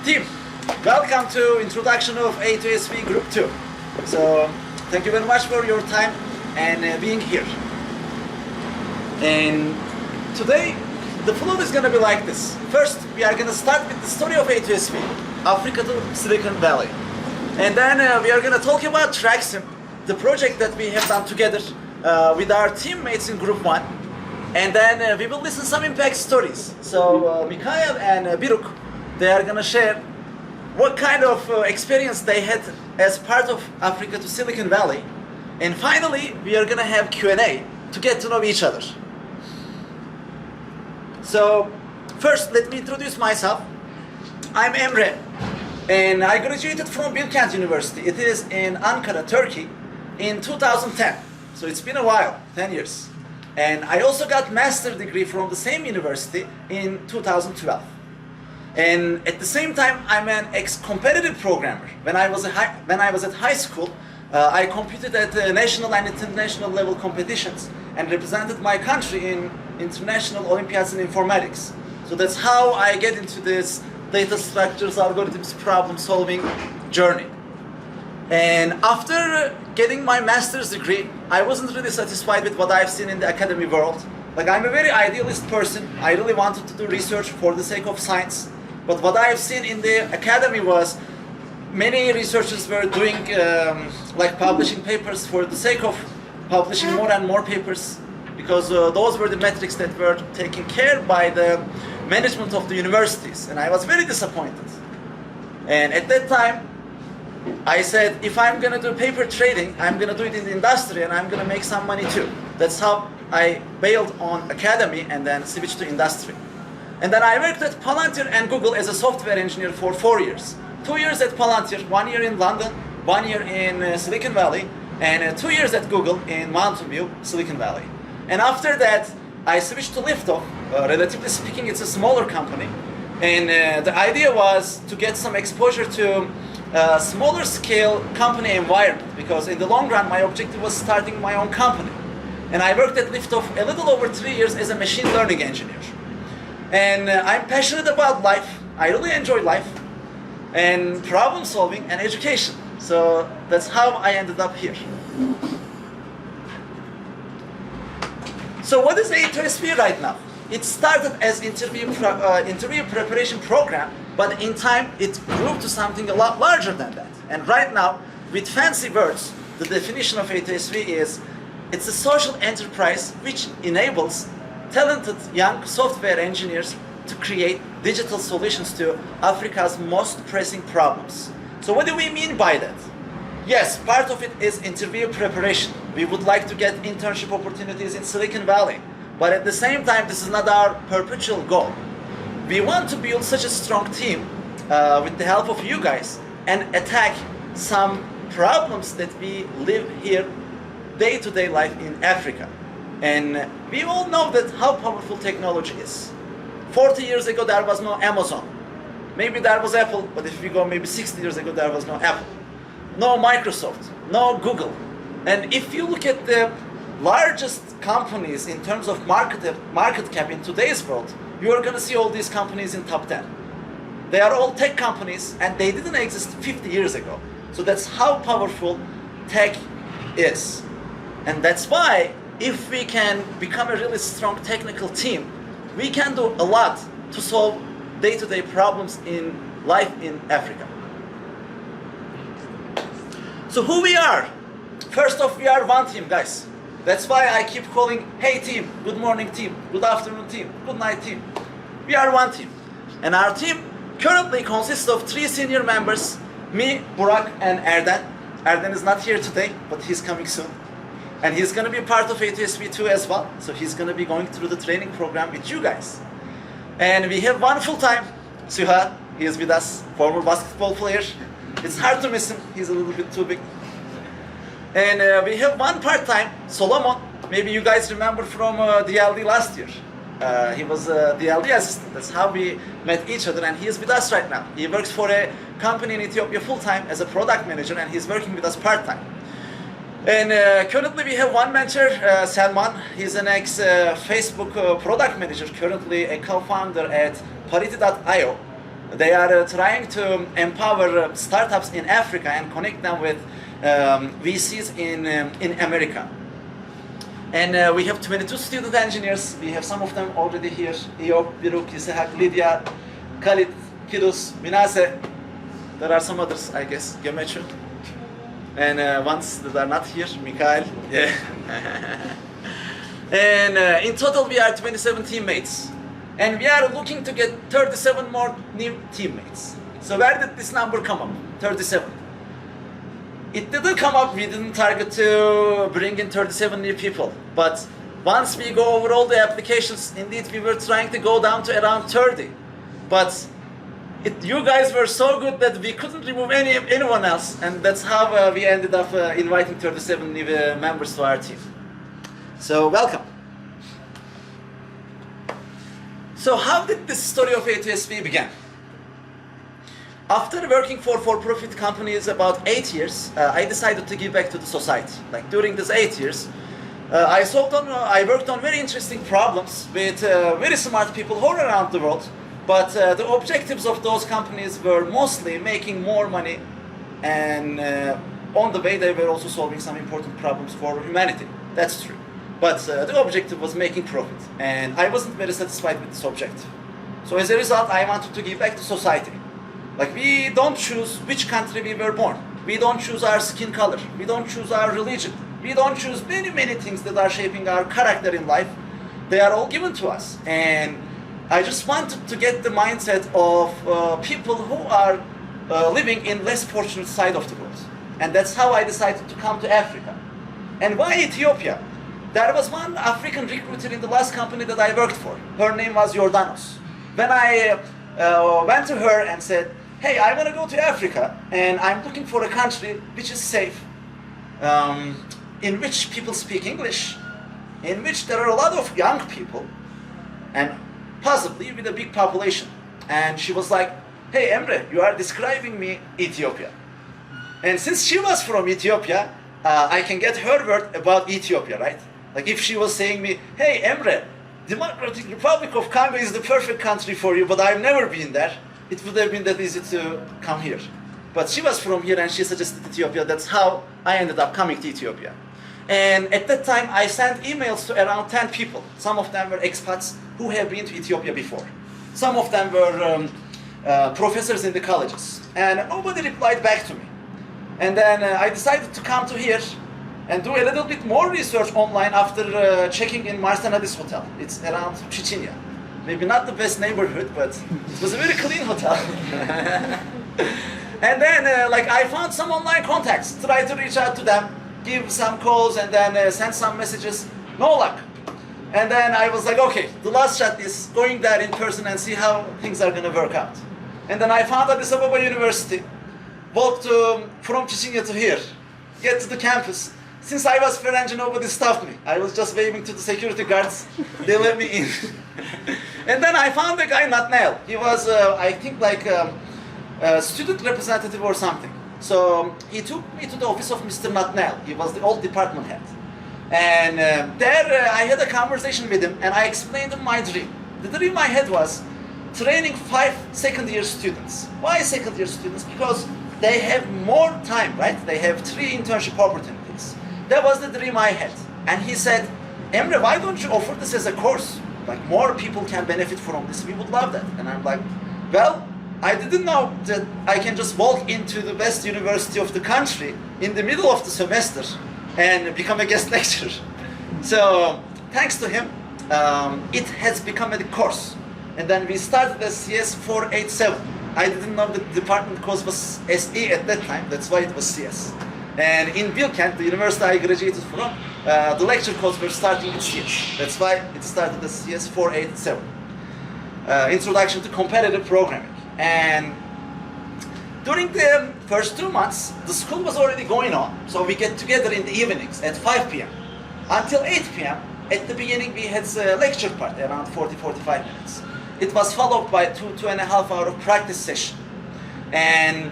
Team, welcome to introduction of A2SV Group 2. So, thank you very much for your time and being here. And today, the flow is going to be like this. First, we are going to start with the story of A2SV, Africa to Silicon Valley. And then we are going to talk about Traxim, the project that we have done together with our teammates in Group 1. And then we will listen some impact stories. So Mikhail and Biruk, they are going to share what kind of experience they had as part of Africa to Silicon Valley. And finally, we are going to have Q&A to get to know each other. So first, let me introduce myself. I'm Emre, and I graduated from Bilkent University. It is in Ankara, Turkey, in 2010. So it's been a while, 10 years. And I also got master's degree from the same university in 2012. And at the same time, I'm an ex-competitive programmer. When I was at high school, I competed at national and international level competitions and represented my country in international Olympiads in informatics. So that's how I get into this data structures, algorithms, problem-solving journey. And after getting my master's degree, I wasn't really satisfied with what I've seen in the academy world. Like, I'm a very idealist person. I really wanted to do research for the sake of science. But what I've seen in the academy was many researchers were doing like publishing papers for the sake of publishing more and more papers, because those were the metrics that were taken care by the management of the universities. And I was very disappointed. And at that time, I said, if I'm going to do paper trading, I'm going to do it in the industry and I'm going to make some money too. That's how I bailed on academy and then switched to industry. And then I worked at Palantir and Google as a software engineer for 4 years. 2 years at Palantir, 1 year in London, 1 year in Silicon Valley, and 2 years at Google in Mountain View, Silicon Valley. And after that, I switched to Liftoff. Relatively speaking, it's a smaller company. And the idea was to get some exposure to smaller scale company environment, because in the long run my objective was starting my own company. And I worked at Liftoff a little over 3 years as a machine learning engineer. And I'm passionate about life. I really enjoy life and problem solving and education. So that's how I ended up here. So what is A2SV right now? It started as interview preparation program, but in time it grew to something a lot larger than that. And right now, with fancy words, the definition of A2SV is, it's a social enterprise which enables talented young software engineers to create digital solutions to Africa's most pressing problems. So what do we mean by that? Yes, part of it is interview preparation. We would like to get internship opportunities in Silicon Valley. But at the same time, this is not our perpetual goal. We want to build such a strong team with the help of you guys and attack some problems that we live here day-to-day life in Africa. And we all know that how powerful technology is. 40 years ago, there was no Amazon. Maybe there was Apple, but if we go maybe 60 years ago, there was no Apple. No Microsoft, no Google. And if you look at the largest companies in terms of market cap in today's world, you are going to see all these companies in top 10. They are all tech companies and they didn't exist 50 years ago. So that's how powerful tech is. And that's why if we can become a really strong technical team, we can do a lot to solve day-to-day problems in life in Africa. So who we are? First off, we are one team, guys. That's why I keep calling, hey team, good morning team, good afternoon team, good night team. We are one team. And our team currently consists of 3 senior members, me, Burak, and Erden. Erden is not here today, but he's coming soon. And he's going to be part of A2SV 2 as well. So he's going to be going through the training program with you guys. And we have one full-time, Suha. He is with us, former basketball player. It's hard to miss him. He's a little bit too big. And we have one part-time, Solomon. Maybe you guys remember from DLD last year. He was a DLD assistant. That's how we met each other, and he is with us right now. He works for a company in Ethiopia full-time as a product manager, and he's working with us part-time. And currently we have one mentor, Salman. He's an ex-Facebook product manager, currently a co-founder at Parity.io. They are trying to empower startups in Africa and connect them with VCs in America. And we have 22 student engineers. We have some of them already here. Iyop, Biruk, Yisahak, Lydia, Khalid, Kidus, Minase. There are some others, I guess, Gemechu. And ones that are not here, Mikhail. Yeah. And in total, we are 27 teammates. And we are looking to get 37 more new teammates. So where did this number come up? 37. It didn't come up, we didn't target to bring in 37 new people. But once we go over all the applications, indeed we were trying to go down to around 30. But you guys were so good that we couldn't remove anyone else. And that's how we ended up inviting 37 new members to our team. So welcome. So how did this story of A2SV begin? After working for for-profit companies about 8 years, I decided to give back to the society. Like during these 8 years, I worked on very interesting problems with very smart people all around the world. But the objectives of those companies were mostly making more money, and on the way they were also solving some important problems for humanity. That's true. But the objective was making profit, and I wasn't very satisfied with this objective. So as a result, I wanted to give back to society. Like, we don't choose which country we were born. We don't choose our skin color. We don't choose our religion. We don't choose many, many things that are shaping our character in life. They are all given to us. And I just wanted to get the mindset of people who are living in less fortunate side of the world. And that's how I decided to come to Africa. And why Ethiopia? There was one African recruiter in the last company that I worked for. Her name was Jordanos. When I went to her and said, hey, I want to go to Africa, and I'm looking for a country which is safe, in which people speak English, in which there are a lot of young people, and possibly with a big population. And she was like, hey, Emre, you are describing me Ethiopia. And since she was from Ethiopia, I can get her word about Ethiopia, right? Like if she was saying me, hey, Emre, Democratic Republic of Congo is the perfect country for you, but I've never been there, it would have been that easy to come here. But she was from here and she suggested Ethiopia. That's how I ended up coming to Ethiopia. And at that time, I sent emails to around 10 people. Some of them were expats who have been to Ethiopia before. Some of them were professors in the colleges. And nobody replied back to me. And then I decided to come to here and do a little bit more research online after checking in Marsanadis Hotel. It's around Chichinya. Maybe not the best neighborhood, but it was a very clean hotel. And then like I found some online contacts, tried to reach out to them, give some calls, and then send some messages. No luck. And then I was like, okay, the last shot is going there in person and see how things are gonna work out. And then I found Addis Ababa University, walked from Chichinya to here, get to the campus. Since I was French, nobody stopped me. I was just waving to the security guards. They let me in. And then I found a guy, Natnael. He was, I think, like a student representative or something. So he took me to the office of Mr. Natnael. He was the old department head. And there I had a conversation with him, and I explained him my dream. The dream I had was training 5 second-year students. Why second-year students? Because they have more time, right? They have 3 internship opportunities. That was the dream I had. And he said, Emre, why don't you offer this as a course? Like, more people can benefit from this. We would love that. And I'm like, well, I didn't know that I can just walk into the best university of the country in the middle of the semester and become a guest lecturer. So, thanks to him, it has become a course. And then we started as CS 487. I didn't know the department course was SE at that time. That's why it was CS. And in Bilkent, the university I graduated from, the lecture course were starting with CS. That's why it started as CS 487. Introduction to Competitive Programming. And during the first 2 months, the school was already going on. So we get together in the evenings at 5 p.m. Until 8 p.m. At the beginning, we had a lecture part, around 40-45 minutes. It was followed by 2.5 hour of practice session. And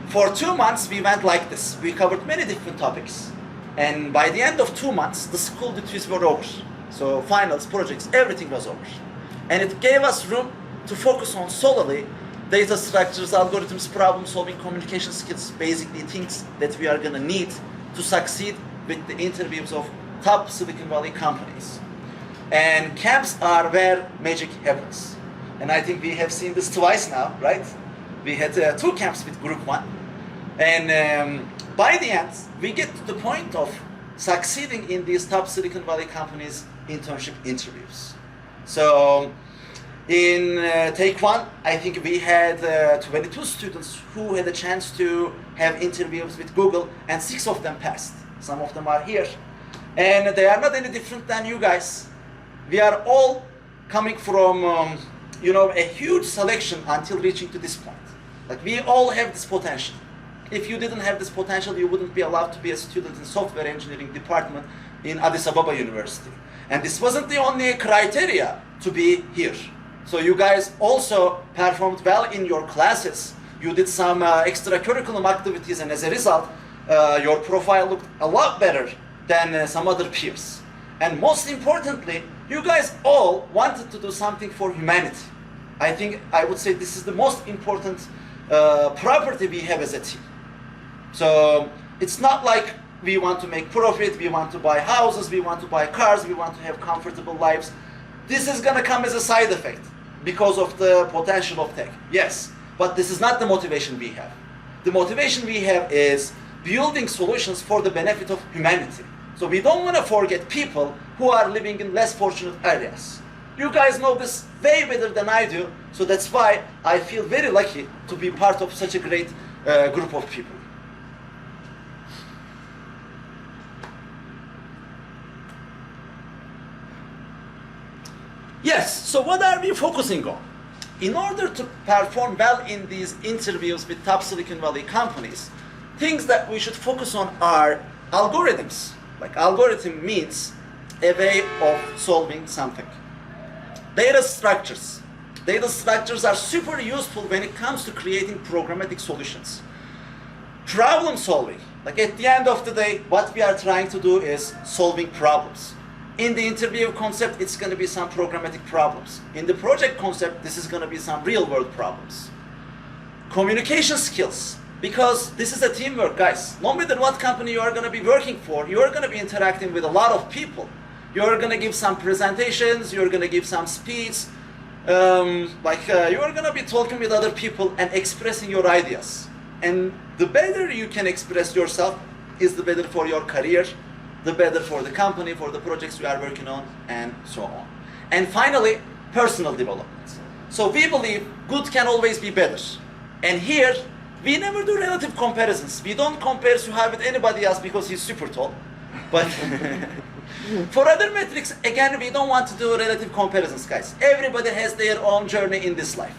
for 2 months, we went like this. We covered many different topics. And by the end of 2 months, the school duties were over. So finals, projects, everything was over. And it gave us room to focus on solely data structures, algorithms, problem solving, communication skills, basically things that we are going to need to succeed with the interviews of top Silicon Valley companies. And camps are where magic happens. And I think we have seen this twice now, right? We had 2 camps with group 1. And by the end, we get to the point of succeeding in these top Silicon Valley companies' internship interviews. So in take 1, I think we had 22 students who had a chance to have interviews with Google, and 6 of them passed. Some of them are here. And they are not any different than you guys. We are all coming from, a huge selection until reaching to this point. Like, we all have this potential. If you didn't have this potential, you wouldn't be allowed to be a student in software engineering department in Addis Ababa University. And this wasn't the only criteria to be here. So you guys also performed well in your classes. You did some extracurriculum activities, and as a result, your profile looked a lot better than some other peers. And most importantly, you guys all wanted to do something for humanity. I would say this is the most important property we have as a team. So it's not like we want to make profit, we want to buy houses, we want to buy cars, we want to have comfortable lives. This is gonna come as a side effect because of the potential of tech. Yes, but this is not the motivation we have. The motivation we have is building solutions for the benefit of humanity. So we don't want to forget people who are living in less fortunate areas. You guys know this way better than I do, so that's why I feel very lucky to be part of such a great group of people. Yes, so what are we focusing on? In order to perform well in these interviews with top Silicon Valley companies, things that we should focus on are algorithms. Like, algorithm means a way of solving something. Data structures. Data structures are super useful when it comes to creating programmatic solutions. Problem solving. Like, at the end of the day, what we are trying to do is solving problems. In the interview concept, it's going to be some programmatic problems. In the project concept, this is going to be some real-world problems. Communication skills. Because this is a teamwork, guys. No matter what company you are going to be working for, you are going to be interacting with a lot of people. You are going to give some presentations, you are going to give some speech, you are going to be talking with other people and expressing your ideas. And the better you can express yourself is the better for your career, the better for the company, for the projects you are working on, and so on. And finally, personal development. So we believe good can always be better. And here, we never do relative comparisons. We don't compare Suhaib with anybody else because he's super tall. But for other metrics, again, we don't want to do relative comparisons, guys. Everybody has their own journey in this life.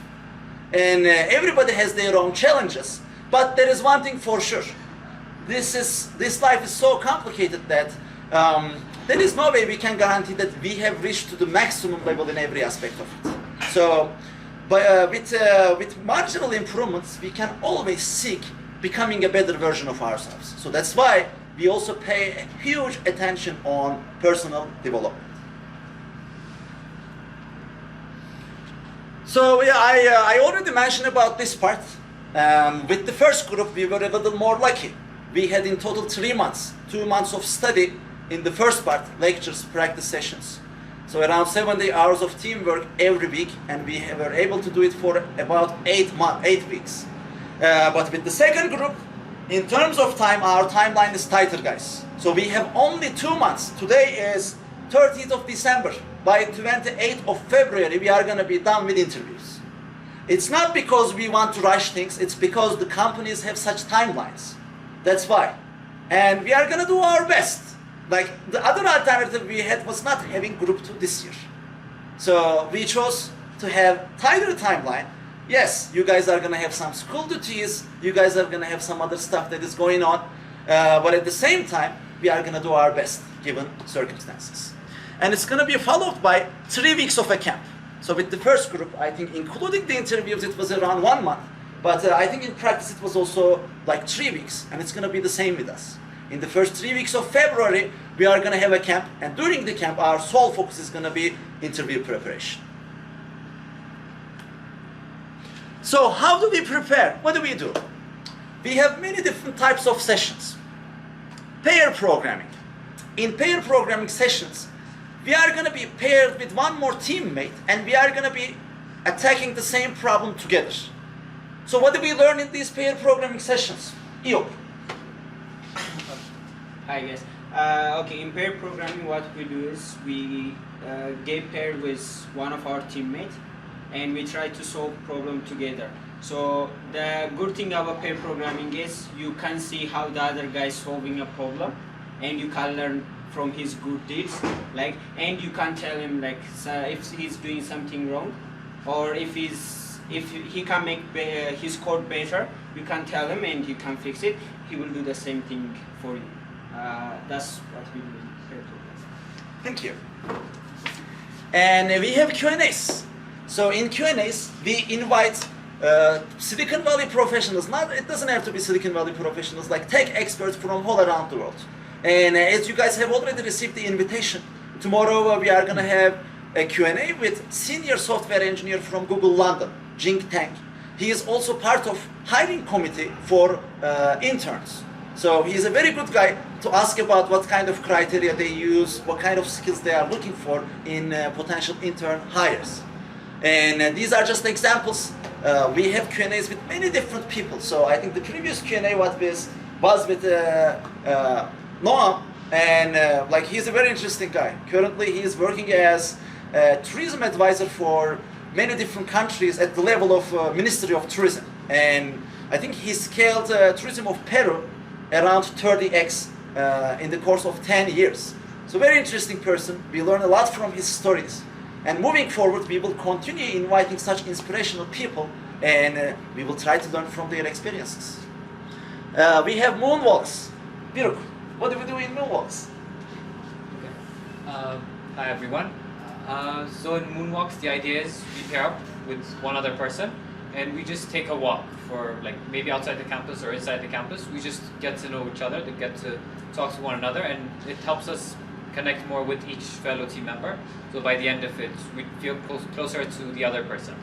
And everybody has their own challenges. But there is one thing for sure. This life is so complicated that there is no way we can guarantee that we have reached to the maximum level in every aspect of it. So, with marginal improvements, we can always seek becoming a better version of ourselves. So that's why we also pay a huge attention on personal development. So yeah, I already mentioned about this part. With the first group, we were a little more lucky. We had in total 3 months, 2 months of study in the first part, lectures, practice sessions. So around 70 hours of teamwork every week, and we were able to do it for about 8 weeks. But with the second group, in terms of time, our timeline is tighter, guys. So we have only 2 months. Today is 30th of December. By 28th of February, we are going to be done with interviews. It's not because we want to rush things, it's because the companies have such timelines. That's why. And we are going to do our best. Like, the other alternative we had was not having group 2 this year. So we chose to have tighter timeline. Yes, you guys are going to have some school duties, you guys are going to have some other stuff that is going on, but at the same time, we are going to do our best given circumstances. And it's going to be followed by 3 weeks of a camp. So with the first group, I think including the interviews, it was around 1 month. But I think in practice it was also like 3 weeks, and it's going to be the same with us. In the first 3 weeks of February, we are going to have a camp, and during the camp, our sole focus is going to be interview preparation. So how do we prepare? What do? We have many different types of sessions. Pair programming. In pair programming sessions, we are going to be paired with one more teammate and we are going to be attacking the same problem together. So what do we learn in these pair programming sessions? Iyop. Hi guys. Okay, in pair programming what we do is we get paired with one of our teammates and we try to solve problem together. So the good thing about pair programming is you can see how the other guy is solving a problem and you can learn from his good deeds, and you can tell him if he's doing something wrong, or if he can make his code better, you can tell him and he can fix it. He will do the same thing for you. That's what we do in pair programming. Thank you. And we have Q&As. So in Q&As, we invite Silicon Valley professionals. It doesn't have to be Silicon Valley professionals, like tech experts from all around the world. And as you guys have already received the invitation, tomorrow we are going to have a Q&A with senior software engineer from Google London, Jing Tang. He is also part of hiring committee for interns. So he is a very good guy to ask about what kind of criteria they use, what kind of skills they are looking for in potential intern hires. And these are just examples. We have Q&As with many different people. So I think the previous Q&A was with Noam, and he's a very interesting guy. Currently, he is working as a tourism advisor for many different countries at the level of Ministry of Tourism. And I think he scaled tourism of Peru around 30x in the course of 10 years. So very interesting person. We learn a lot from his stories. And moving forward, we will continue inviting such inspirational people, and we will try to learn from their experiences. We have Moonwalks. Biruk, what do we do in Moonwalks? Okay. Hi everyone. So in Moonwalks, the idea is we pair up with one other person and we just take a walk for maybe outside the campus or inside the campus. We just get to know each other, to get to talk to one another, and it helps us connect more with each fellow team member. So by the end of it, we feel closer to the other person.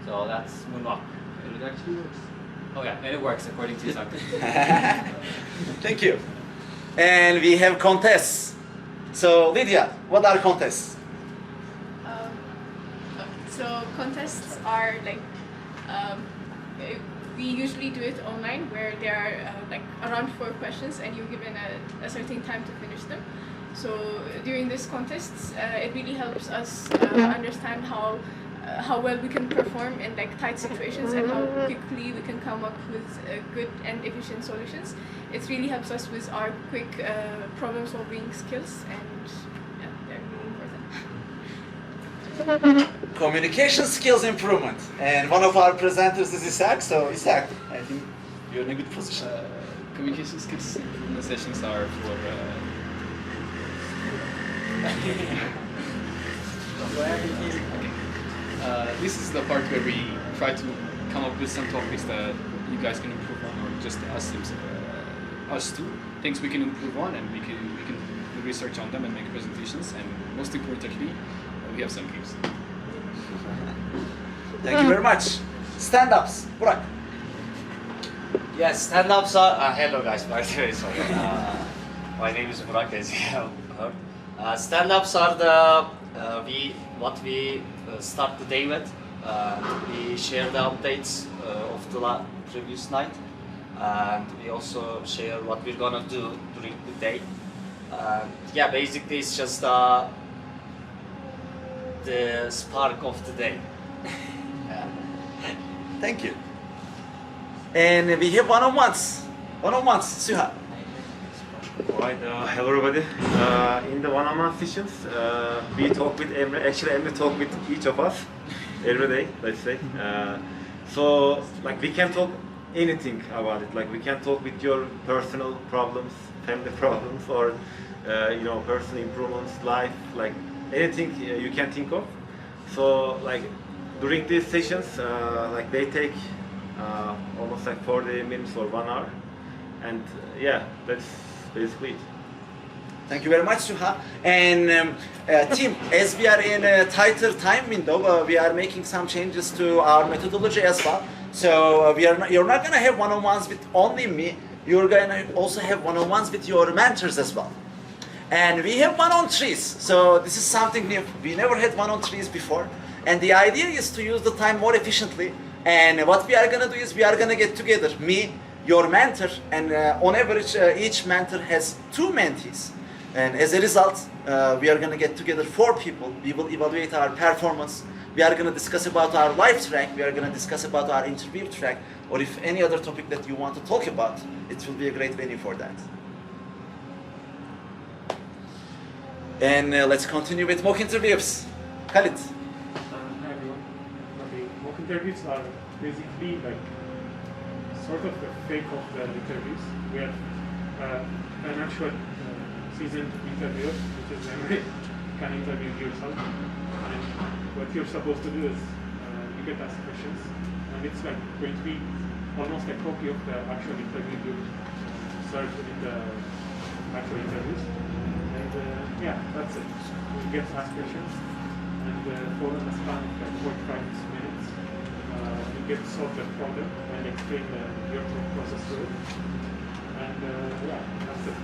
So that's Moonwalk. And it actually works. Oh yeah, and it works according to Zucker. Thank you. And we have contests. So Lydia, what are contests? So contests are we usually do it online, where there are around 4 questions and you're given a certain time to finish them. So during these contests, it really helps us understand how well we can perform in tight situations and how quickly we can come up with good and efficient solutions. It really helps us with our quick problem-solving skills, and they're really important. Communication skills improvement. And one of our presenters is Isaac. So Isaac, I think you're in a good position. Communication skills improvement sessions are for this is the part where we try to come up with some topics that you guys can improve on, or just us too, things we can improve on, and we can do research on them and make presentations, and most importantly, we have some games. Thank you very much. Stand-ups, Burak. Yes, stand-ups are... hello guys, by the way, sorry. My name is Burak, as you have heard. Stand-ups are what we start the day with. We share the updates of the previous night, and we also share what we're gonna do during the day. Yeah, basically it's just the spark of the day. Thank you. And we have one-on-ones. One-on-ones, Suha. Alright, hello everybody. In the one-on-one sessions, we talk with Emre. Actually, Emre talk with each of us every day, let's say. So, we can talk anything about it. We can talk with your personal problems, family problems, or personal improvements, life, anything you can think of. So, during these sessions, they take almost 40 minutes or 1 hour, and yeah, that's basically it. Thank you very much, Suha. And team, as we are in a tighter time window, we are making some changes to our methodology as well. So you're not gonna have one-on-ones with only me. You're gonna also have one-on-ones with your mentors as well. And we have one-on-threes. So this is something new. We never had one-on-threes before. And the idea is to use the time more efficiently. And what we are gonna do is we are gonna get together, me, your mentor, and on average, each mentor has 2 mentees. And as a result, we are going to get together 4 people. We will evaluate our performance. We are going to discuss about our life track. We are going to discuss about our interview track. Or if any other topic that you want to talk about, it will be a great venue for that. And let's continue with mock interviews. Khalid. Hi everyone. Okay, mock interviews are basically like sort of the fake of the interviews. We have an actual seasoned interviewer, which is Emre, can interview yourself. And what you're supposed to do is you get asked questions, and it's like going to be almost a copy of the actual interview you served in the actual interviews. And yeah, that's it. You get asked questions, and for a span of like 45 minutes, you get to solve the problem and explain your process to it. And yeah, that's it.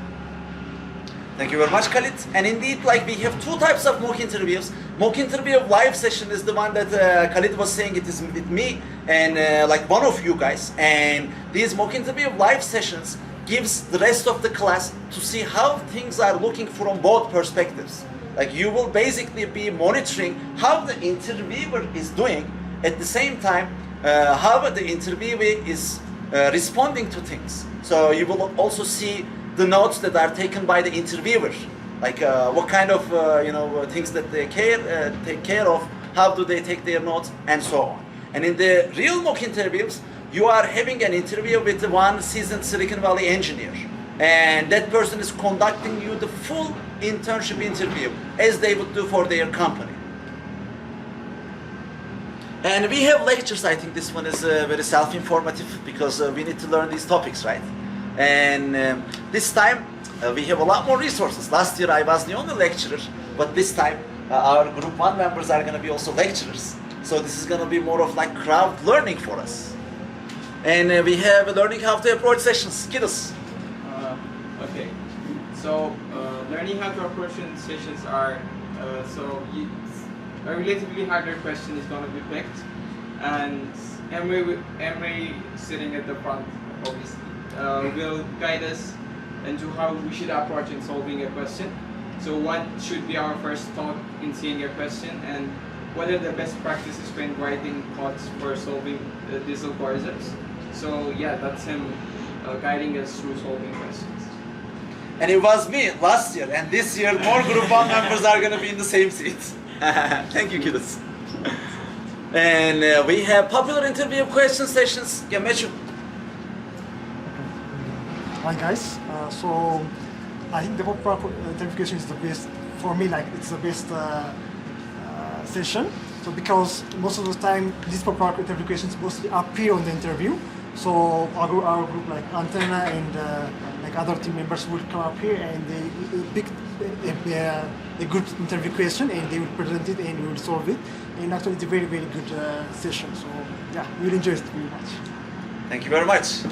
Thank you very much, Khalid. And indeed, like we have 2 types of mock interviews. Mock interview live session is the one that Khalid was saying. It is with me and like one of you guys. And these mock interview live sessions gives the rest of the class to see how things are looking from both perspectives. Like you will basically be monitoring how the interviewer is doing, at the same time how the interviewee is responding to things. So you will also see the notes that are taken by the interviewer, like what kind of things that they take care of, how do they take their notes, and so on. And in the real mock interviews, you are having an interview with one seasoned Silicon Valley engineer, and that person is conducting you the full internship interview as they would do for their company. And we have lectures. I think this one is very self-informative because we need to learn these topics, right? And this time we have a lot more resources. Last year I was the only lecturer, but this time our group 1 members are going to be also lecturers. So this is going to be more of like crowd learning for us. And we have learning how to approach sessions. Kiddos. Okay, so learning how to approach sessions are a relatively harder question is going to be picked, and Emre sitting at the front obviously will guide us into how we should approach in solving a question. So what should be our first thought in seeing a question, and what are the best practices when writing thoughts for solving these algorithms. So yeah, that's him guiding us through solving questions. And it was me last year, and this year more group 1 members are going to be in the same seat. Thank you, kiddos. And we have popular interview question sessions. Gemechu. Hi guys, so I think the popular interpretation is the best, for me, like it's the best session. So because most of the time these popular interpretations mostly appear on the interview. So our group like Antenna and like other team members will come up here and they pick a good interview question and they will present it and we will solve it. And actually it's a very, very good session. So yeah, we will enjoy it very much. Thank you very much.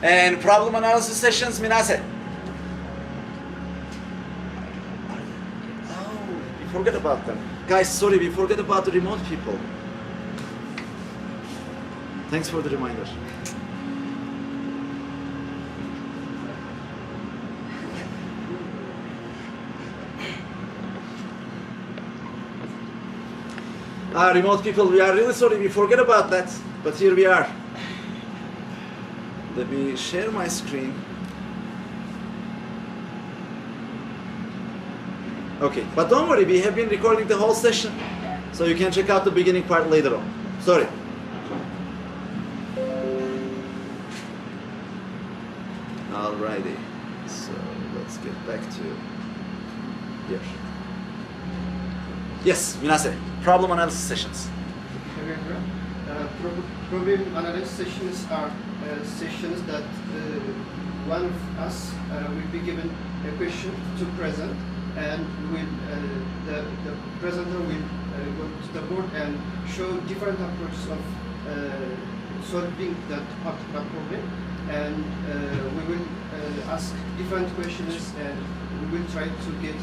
And problem analysis sessions, Minase. Oh, we forgot about them. Guys, sorry, we forgot about the remote people. Thanks for the reminder. Remote people, we are really sorry, we forget about that, but here we are. Let me share my screen. Okay, but don't worry, we have been recording the whole session, so you can check out the beginning part later on. Sorry. Alrighty, so let's get back to here. Yes, Minase, problem analysis sessions. Problem analysis sessions are sessions that one of us will be given a question to present, and the presenter will go to the board and show different approaches of solving that particular problem, and we will ask different questions, and we will try to get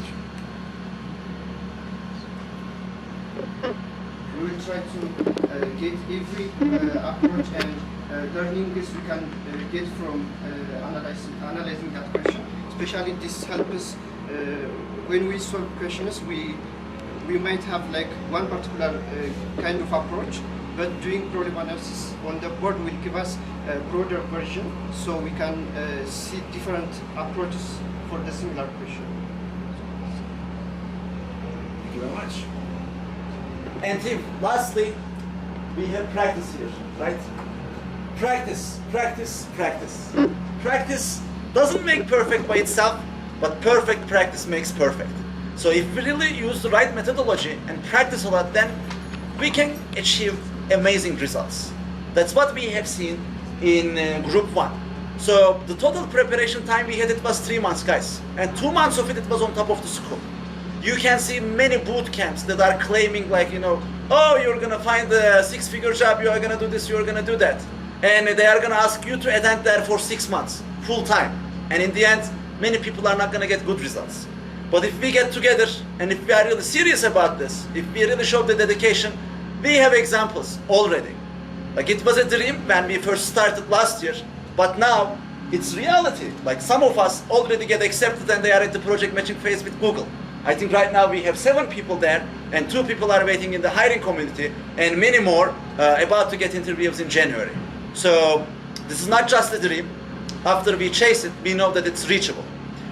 every approach and learning this we can get from analyzing that question. Especially this helps us when we solve questions. We might have like one particular kind of approach, but doing problem analysis on the board will give us a broader version, so we can see different approaches for the similar question. Thank you very much. And Tim, lastly, we have practice here, right? Practice, practice, practice. Practice doesn't make perfect by itself, but perfect practice makes perfect. So if we really use the right methodology and practice a lot, then we can achieve amazing results. That's what we have seen in group 1. So the total preparation time we had, it was 3 months, guys. And 2 months of it was on top of the school. You can see many boot camps that are claiming like, you know, oh, you're gonna find a 6-figure job, you are gonna do this, you're gonna do that. And they are gonna ask you to attend there for 6 months, full time. And in the end, many people are not gonna get good results. But if we get together, and if we are really serious about this, if we really show the dedication, we have examples already. Like it was a dream when we first started last year, but now it's reality. Like some of us already get accepted and they are at the project matching phase with Google. I think right now we have 7 people there, and 2 people are waiting in the hiring community, and many more about to get interviews in January. So this is not just a dream. After we chase it, we know that it's reachable.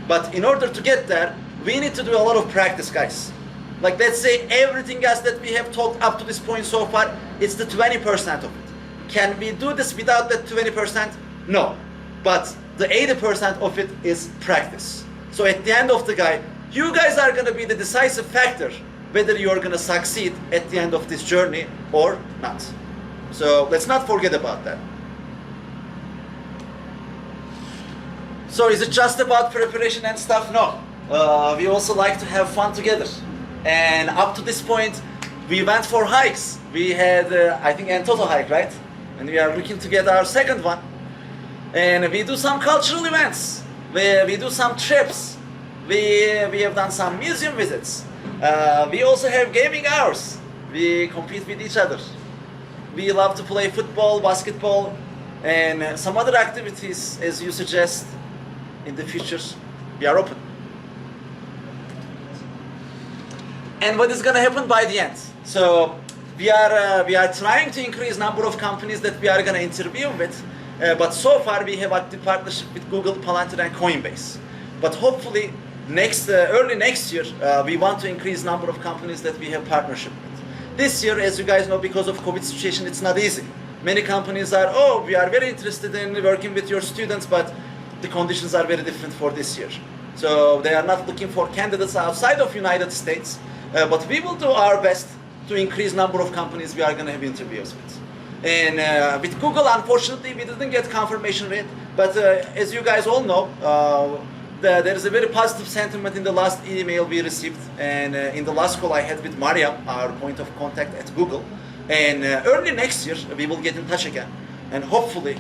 But in order to get there, we need to do a lot of practice, guys. Like let's say everything else that we have talked up to this point so far, it's the 20% of it. Can we do this without that 20%? No. But the 80% of it is practice. So at the end of the day, you guys are going to be the decisive factor whether you're going to succeed at the end of this journey or not. So let's not forget about that. So is it just about preparation and stuff? No. We also like to have fun together. And up to this point, we went for hikes. We had, I think, a total hike, right? And we are looking to get our second one. And we do some cultural events. We do some trips. We have done some museum visits. We also have gaming hours. We compete with each other. We love to play football, basketball, and some other activities, as you suggest, in the future. We are open. And what is going to happen by the end? So we are trying to increase number of companies that we are going to interview with, but so far we have active partnership with Google, Palantir, and Coinbase. But hopefully early next year, we want to increase number of companies that we have partnership with. This year, as you guys know, because of COVID situation, it's not easy. Many companies are, oh, we are very interested in working with your students, but the conditions are very different for this year. So they are not looking for candidates outside of United States, but we will do our best to increase number of companies we are going to have interviews with. And with Google, unfortunately, we didn't get confirmation rate, but as you guys all know, there is a very positive sentiment in the last email we received, and in the last call I had with Mariam, our point of contact at Google. And early next year, we will get in touch again. And hopefully,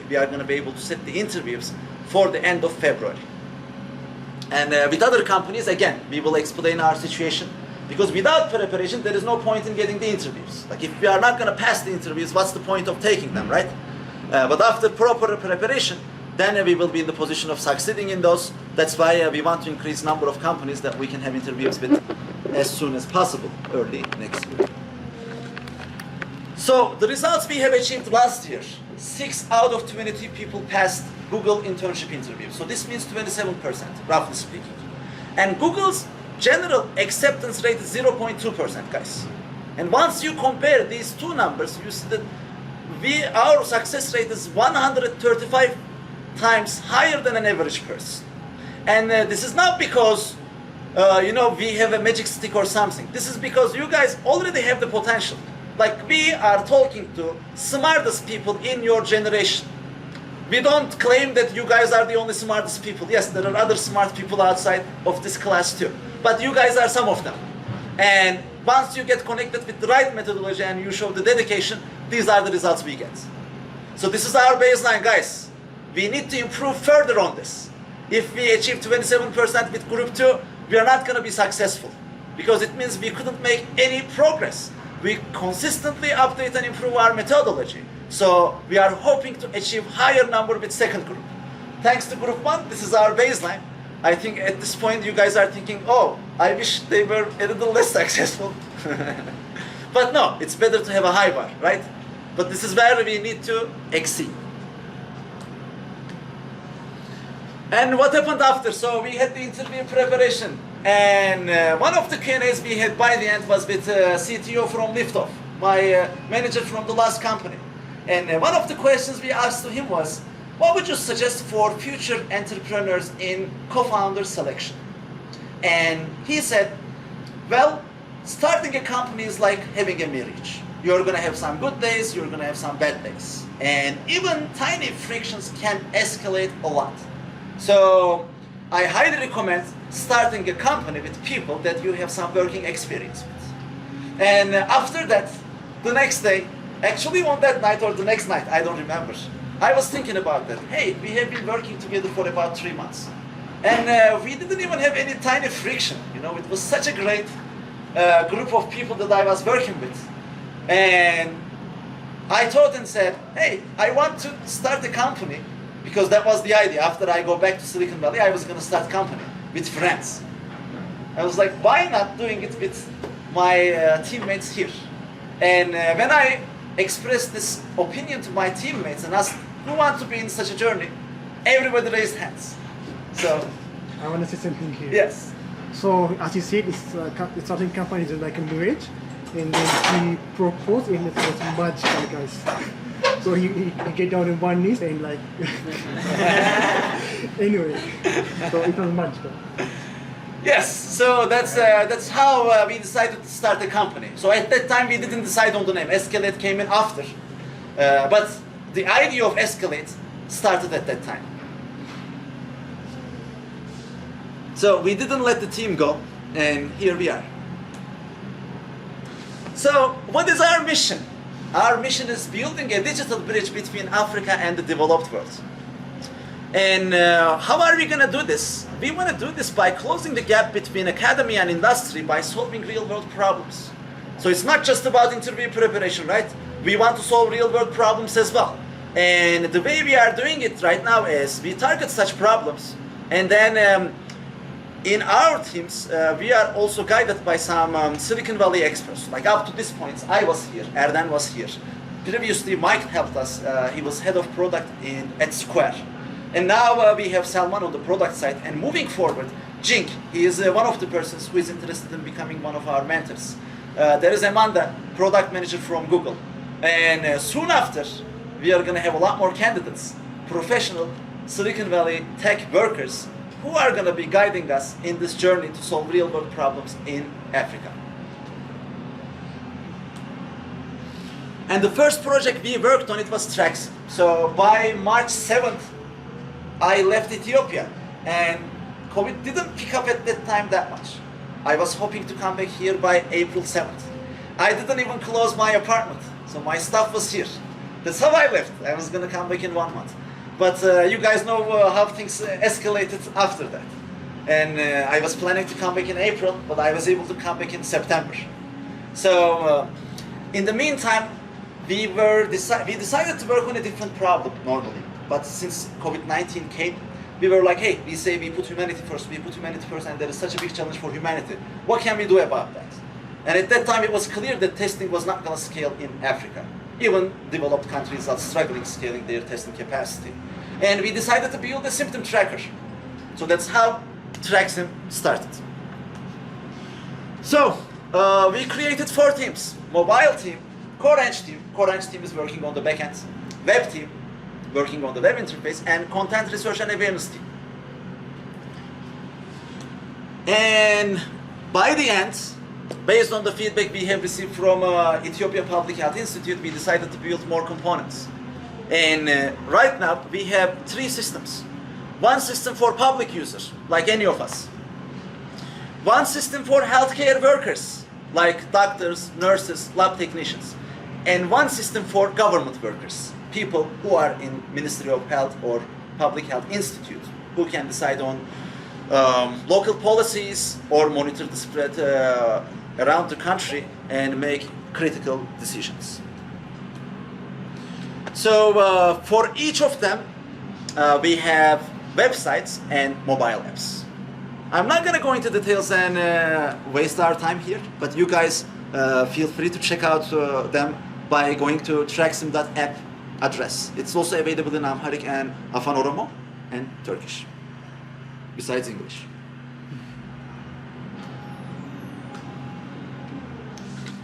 we are going to be able to set the interviews for the end of February. And with other companies, again, we will explain our situation. Because without preparation, there is no point in getting the interviews. Like if we are not going to pass the interviews, what's the point of taking them, right? But after proper preparation, then we will be in the position of succeeding in those. That's why we want to increase number of companies that we can have interviews with as soon as possible, early next year. So the results we have achieved last year, 6 out of 22 people passed Google internship interviews. So this means 27%, roughly speaking. And Google's general acceptance rate is 0.2%, guys. And once you compare these two numbers, you see that our success rate is 135 times higher than an average person. And this is not because we have a magic stick or something. This is because you guys already have the potential. Like we are talking to smartest people in your generation. We don't claim that you guys are the only smartest people. Yes, there are other smart people outside of this class too. But you guys are some of them. And once you get connected with the right methodology and you show the dedication, these are the results we get. So this is our baseline, guys. We need to improve further on this. If we achieve 27% with group 2, we are not going to be successful. Because it means we couldn't make any progress. We consistently update and improve our methodology. So we are hoping to achieve higher number with second group. Thanks to group 1, this is our baseline. I think at this point you guys are thinking, oh, I wish they were a little less successful. But no, it's better to have a high bar, right? But this is where we need to exceed. And what happened after? So we had the interview preparation. And one of the Q&As we had by the end was with CTO from Liftoff, my manager from the last company. And one of the questions we asked to him was, what would you suggest for future entrepreneurs in co-founder selection? And he said, well, starting a company is like having a marriage. You're gonna have some good days, you're gonna have some bad days. And even tiny frictions can escalate a lot. So I highly recommend starting a company with people that you have some working experience with. And after that, the next day, actually on that night or the next night, I don't remember, I was thinking about that. Hey, we have been working together for about 3 months. And we didn't even have any tiny friction. You know, it was such a great group of people that I was working with. And I thought and said, hey, I want to start a company, because that was the idea. After I go back to Silicon Valley, I was going to start a company with friends. I was like, why not doing it with my teammates here? And when I expressed this opinion to my teammates and asked, who want to be in such a journey? Everybody raised hands. So I want to say something here. Yes. So as you said, it's starting company is like a marriage, and then he proposed, and it was magical, guys. So he get down on one knee and like anyway, so it was magical. Yes, so that's how we decided to start the company. So at that time we didn't decide on the name. Escalate came in after, but the idea of Escalate started at that time. So we didn't let the team go, and here we are. So what is our mission? Our mission is building a digital bridge between Africa and the developed world. And how are we going to do this? We want to do this by closing the gap between academy and industry by solving real-world problems. So it's not just about interview preparation, right? We want to solve real-world problems as well. And the way we are doing it right now is we target such problems, and then in our teams, we are also guided by some Silicon Valley experts. Like up to this point, I was here, Erden was here. Previously, Mike helped us. He was head of product at Square. And now we have Salman on the product side. And moving forward, Jink, he is one of the persons who is interested in becoming one of our mentors. There is Amanda, product manager from Google. And soon after, we are going to have a lot more candidates, professional Silicon Valley tech workers, who are going to be guiding us in this journey to solve real-world problems in Africa. And the first project we worked on, it was Trax. So by March 7th, I left Ethiopia, and COVID didn't pick up at that time that much. I was hoping to come back here by April 7th. I didn't even close my apartment, so my stuff was here. That's how I left. I was going to come back in 1 month. But you guys know how things escalated after that. And I was planning to come back in April, but I was able to come back in September. So in the meantime, we decided to work on a different problem normally. But since COVID-19 came, we were like, hey, we say we put humanity first, and there is such a big challenge for humanity. What can we do about that? And at that time, it was clear that testing was not going to scale in Africa. Even developed countries are struggling scaling their testing capacity. And we decided to build a symptom tracker. So that's how TrackSim started. So we created 4 teams. Mobile team, Core Eng team. Core Eng team is working on the backend. Web team, working on the web interface. And content research and awareness team. And by the end, based on the feedback we have received from Ethiopia Public Health Institute, we decided to build more components. And right now we have 3 systems. One system for public users, like any of us. One system for healthcare workers, like doctors, nurses, lab technicians. And one system for government workers, people who are in Ministry of Health or Public Health Institute, who can decide on local policies or monitor the spread around the country and make critical decisions. So for each of them, we have websites and mobile apps. I'm not going to go into details and waste our time here, but you guys feel free to check out them by going to traxim.app address. It's also available in Amharic and Afan Oromo and Turkish, besides English.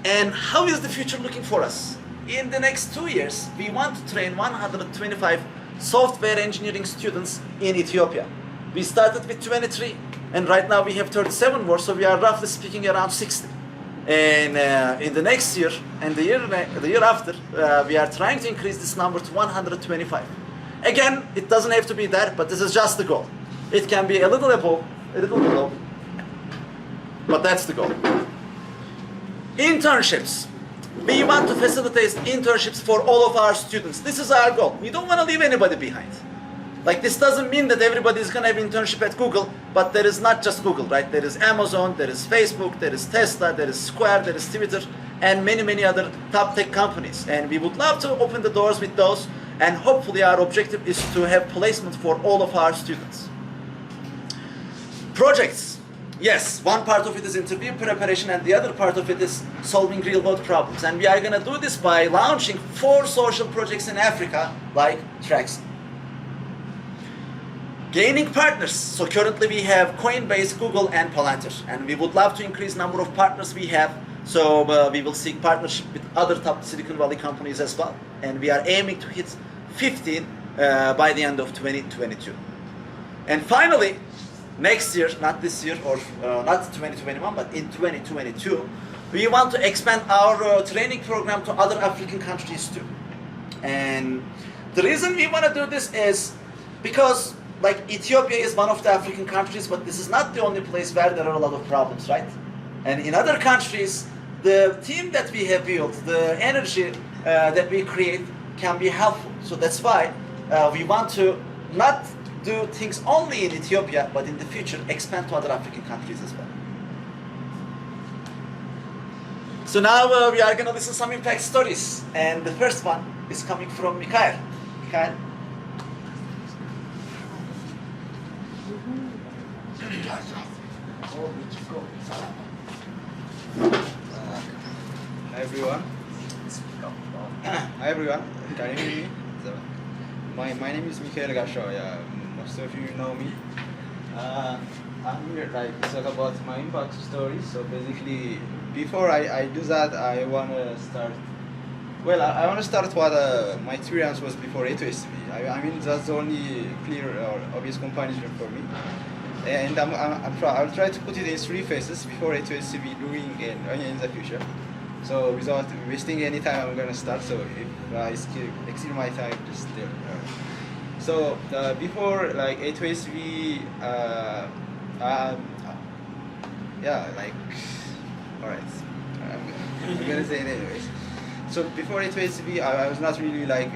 And how is the future looking for us? In the next 2 years, we want to train 125 software engineering students in Ethiopia. We started with 23, and right now we have 37 more, so we are roughly speaking around 60. And in the next year and the year after, we are trying to increase this number to 125. Again, it doesn't have to be that, but this is just the goal. It can be a little above, a little below, but that's the goal. Internships. We want to facilitate internships for all of our students. This is our goal. We don't want to leave anybody behind. Like, this doesn't mean that everybody is going to have internship at Google, but there is not just Google, right? There is Amazon, there is Facebook, there is Tesla, there is Square, there is Twitter, and many, many other top tech companies. And we would love to open the doors with those, and hopefully our objective is to have placement for all of our students. Projects. Yes, one part of it is interview preparation, and the other part of it is solving real-world problems. And we are going to do this by launching 4 social projects in Africa, like Traxim. Gaining partners. So currently we have Coinbase, Google, and Palantir, and we would love to increase number of partners we have. So we will seek partnership with other top Silicon Valley companies as well, and we are aiming to hit 15 by the end of 2022. And finally, next year, not this year or not 2021, but in 2022, we want to expand our training program to other African countries too. And the reason we want to do this is because, like, Ethiopia is one of the African countries, but this is not the only place where there are a lot of problems, right? And in other countries, the team that we have built, the energy that we create can be helpful. So that's why we want to not do things only in Ethiopia, but in the future expand to other African countries as well. So now we are going to listen to some impact stories, and the first one is coming from Mikhail. Mikhail. Hi everyone. Hi everyone. Can you hear me? My name is Mikhail Gashaw. Yeah, most of you know me. I'm here like to talk about my impact stories. So basically, before I do that, I want to start. Well, I want to start what my experience was before A2SV. I mean, that's the only clear or obvious comparison for me. And I'll try to put it in 3 phases before A2SV, doing, and in the future. So without wasting any time, I'm gonna start. So if I exceed my time, just tell me. So before like A2SV, yeah, like, all right, I'm gonna say it anyways. So before A2SV, I was not really like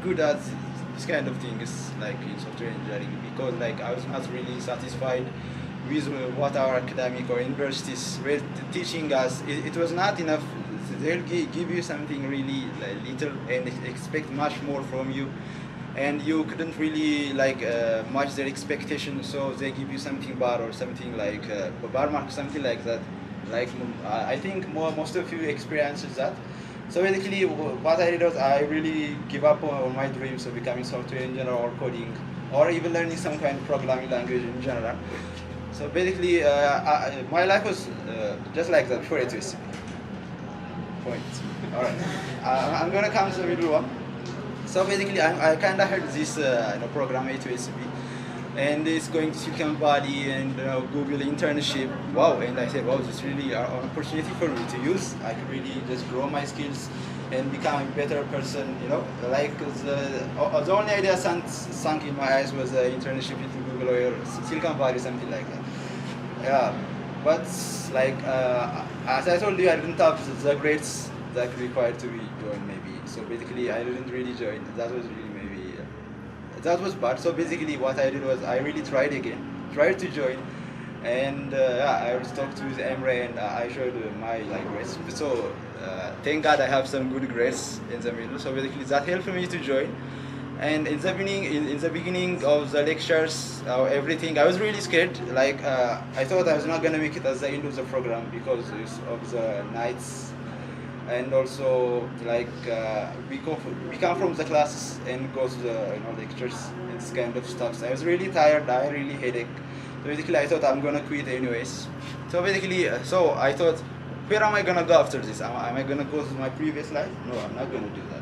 good at this kind of things, like in software engineering, because like I was not really satisfied with what our academic or universities were teaching us. It was not enough. They'll give you something really like little and expect much more from you, and you couldn't really like match their expectations. So they give you something bad or something like bar mark, something like that. Like I think most of you experiences that. So basically, what I did was I really give up on my dreams of becoming software engineer or coding, or even learning some kind of programming language in general. So basically, my life was just like that before A2SV. Point. All right. I'm gonna come to the middle one. So basically, I kind of heard this program A2SV, and it's going to Silicon Valley and Google internship. Wow! And I said, wow, this is really an opportunity for me to use. I could really just grow my skills and become a better person. You know, like the only idea sunk in my eyes was internship into Google or Silicon Valley, something like that. Yeah, but like as I told you, I didn't have the grades that required to be joined maybe. So basically, I didn't really join. That was really maybe that was bad. So basically, what I did was I really tried again, tried to join, and yeah, I was talked to Emre and I showed my like grades. So thank God I have some good grades in the middle. So basically, that helped me to join. And in the beginning of the lectures, everything, I was really scared. Like I thought I was not gonna make it at the end of the program because of the nights, and also like we come from the classes and go to the lectures and this kind of stuff. So I was really tired. I really headache. So basically, I thought I'm gonna quit anyways. So basically, so I thought, where am I gonna go after this? Am I gonna go to my previous life? No, I'm not gonna do that.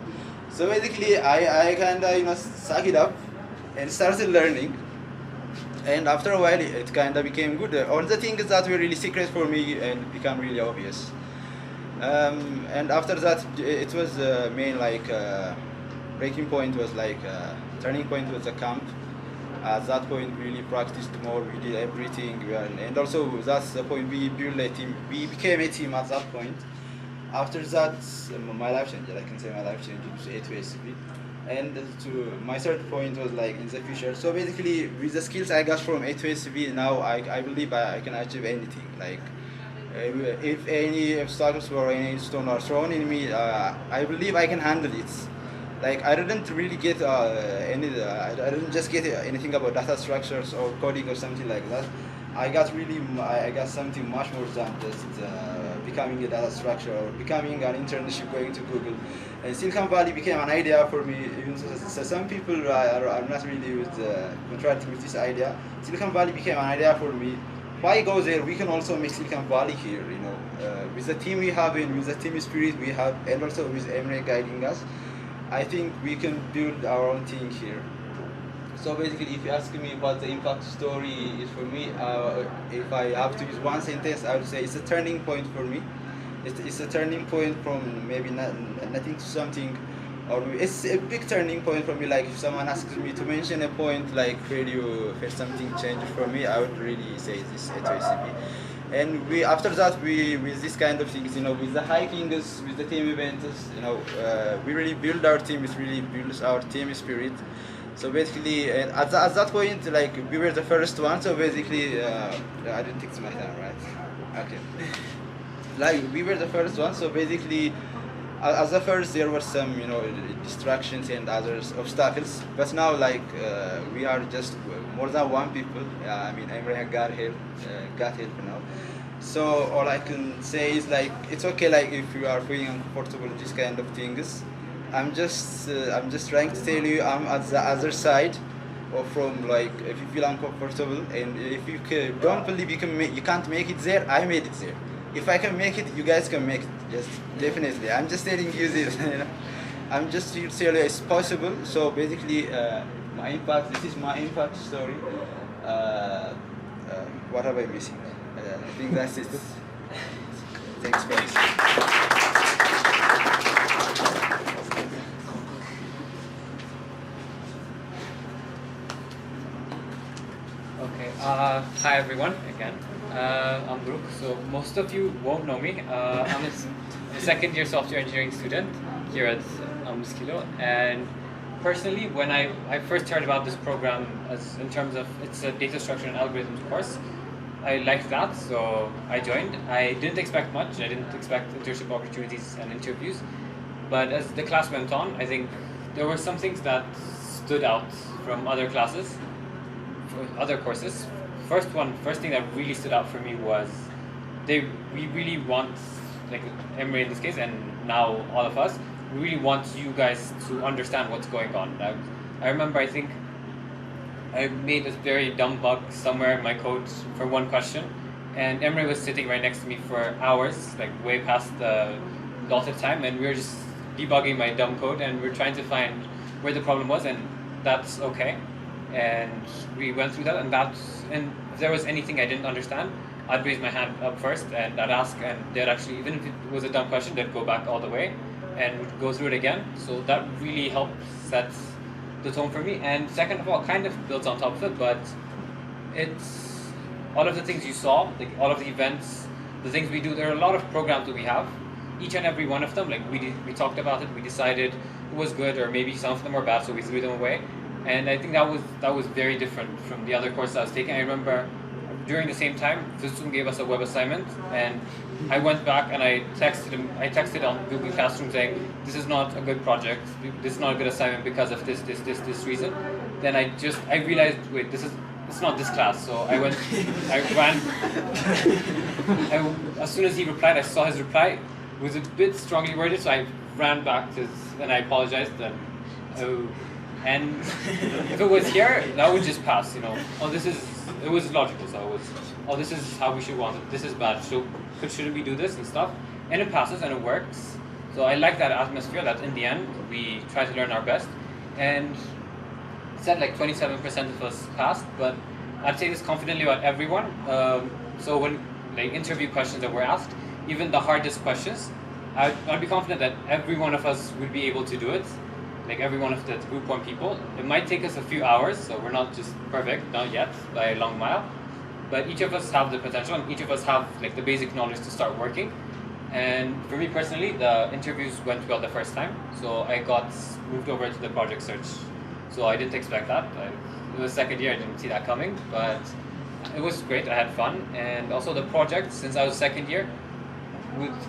So basically, I kinda suck it up and started learning. And after a while, it kinda became good. All the things that were really secret for me and become really obvious. And after that, it was the main like breaking point was like turning point was the camp. At that point, we really practiced more. We did everything, and also that's the point we built a team. We became a team at that point. After that, my life changed. I can say my life changed to A2SV. And to my third point was like in the future. So basically, with the skills I got from A2SV, now I believe I can achieve anything. Like if any obstacles or any stone are thrown in me, I believe I can handle it. Like I didn't really get I didn't just get anything about data structures or coding or something like that. I got something much more than just becoming a data structure or becoming an internship going to Google. And Silicon Valley became an idea for me. Even so some people are not really contracting with this idea. Silicon Valley became an idea for me. Why go there? We can also make Silicon Valley here, with the team we have and with the team spirit we have, and also with Emre guiding us. I think we can build our own thing here. So basically, if you ask me what the impact story is for me, if I have to use one sentence, I would say it's a turning point for me. It's a turning point from maybe nothing to something, or it's a big turning point for me. Like if someone asks me to mention a point, like where you felt something changed for me, I would really say this A2SV. And after that, with this kind of things, with the hiking, with the team events, we really build our team. It really builds our team spirit. So basically, at that point, like we were the first one. So basically, I didn't take my time, right? Okay. Like we were the first one. So basically, as the first, there were some distractions and other obstacles. But now, like we are just more than one people. I mean, Emre got help now. So all I can say is like it's okay. Like if you are feeling uncomfortable with this kind of things, I'm just trying to tell you I'm at the other side, or from like if you feel uncomfortable and if you don't believe you can't make it there, I made it there. If I can make it, you guys can make it. Yes, definitely. I'm just telling you this. I'm just here to tell you it's possible. So basically, this is my impact story. What am I missing? I think that's it. Thanks for listening. Okay, hi everyone again. I'm Brooke, so most of you won't know me. I'm a second year software engineering student here at Skilo, and personally, when I first heard about this program in terms of it's a data structure and algorithms course, I liked that, so I joined. I didn't expect much. I didn't expect internship opportunities and interviews, but as the class went on, I think there were some things that stood out from other classes, other courses. First thing that really stood out for me was we really want, like Emre in this case, and now all of us, we really want you guys to understand what's going on. I remember, I think I made this very dumb bug somewhere in my code for one question, and Emre was sitting right next to me for hours, like way past the allotted time, and we were just debugging my dumb code, and we were trying to find where the problem was, and that's okay. And we went through that, and if there was anything I didn't understand, I'd raise my hand up first, and I'd ask, and they'd actually, even if it was a dumb question, they'd go back all the way and would go through it again. So that really helped set the tone for me. And second of all, kind of builds on top of it, but it's all of the things you saw, like all of the events, the things we do. There are a lot of programs that we have. Each and every one of them, like we talked about it, we decided it was good, or maybe some of them were bad, so we threw them away. And I think that was very different from the other courses I was taking. I remember during the same time, Fusum gave us a web assignment, and I went back and I texted him. I texted on Google Classroom saying, "This is not a good project. This is not a good assignment because of this reason." Then I realized, wait, it's not this class. So I went, I ran. As soon as he replied, I saw his reply. It was a bit strongly worded, so I ran back and I apologized. And if it was here, that would just pass, you know. It was logical, so this is how we should want it. This is bad. So shouldn't we do this and stuff? And it passes and it works. So I like that atmosphere that in the end we try to learn our best. And it said like 27% of us passed, but I'd say this confidently about everyone. So when like interview questions that were asked, even the hardest questions, I'd be confident that every one of us would be able to do it. Like every one of the group 1 people. It might take us a few hours, so we're not just perfect, not yet, by a long mile. But each of us have the potential, and each of us have like the basic knowledge to start working. And for me personally, the interviews went well the first time, so I got moved over to the project search. So I didn't expect that. It was second year, I didn't see that coming, but it was great, I had fun. And also the project, since I was second year,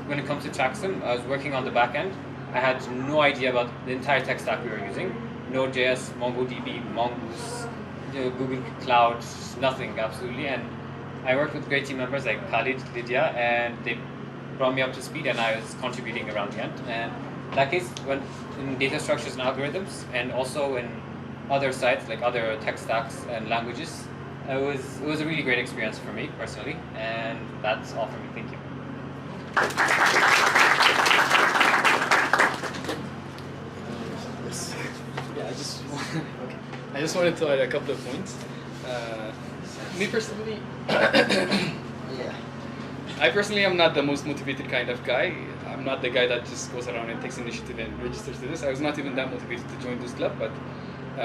when it comes to Traxxam, I was working on the back end. I had no idea about the entire tech stack we were using. Node.js, MongoDB, Mongoose, Google Cloud, nothing, absolutely. And I worked with great team members like Khalid, Lydia, and they brought me up to speed, and I was contributing around the end. And in that case, when in data structures and algorithms, and also in other sites, like other tech stacks and languages, it was a really great experience for me personally, and that's all for me. Thank you. I just wanted to add a couple of points. Me personally, I personally am not the most motivated kind of guy. I'm not the guy that just goes around and takes initiative and registers to this. I was not even that motivated to join this club, but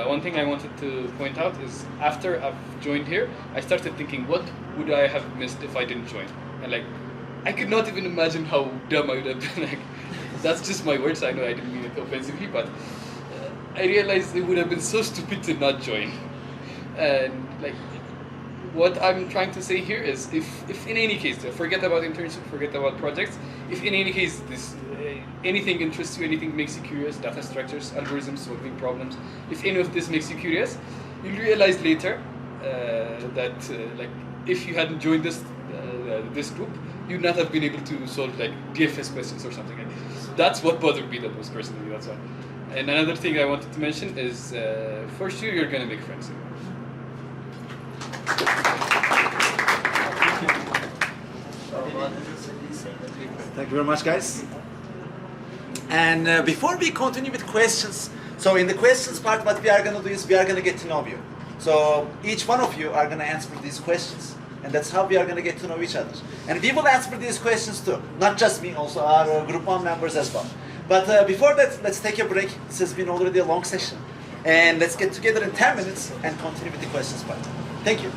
one thing I wanted to point out is after I've joined here, I started thinking, what would I have missed if I didn't join? And like, I could not even imagine how dumb I would have been. Like, that's just my words. I know I didn't mean it offensively, but I realized it would have been so stupid to not join. And like, what I'm trying to say here is, if in any case, forget about internship, forget about projects, if in any case this anything interests you, anything makes you curious, data structures, algorithms, solving problems, if any of this makes you curious, you'll realize later that like if you hadn't joined this group, you'd not have been able to solve like DFS questions or something. And that's what bothered me the most personally. That's why. And another thing I wanted to mention is, for sure you're gonna make friends. Thank you very much, guys. And before we continue with questions, so in the questions part, what we are going to do is we are going to get to know you. So each one of you are going to answer these questions, and that's how we are going to get to know each other. And we will answer these questions too, not just me, also our Group 1 members as well. But before that, let's take a break. This has been already a long session. And let's get together in 10 minutes and continue with the questions part. Thank you.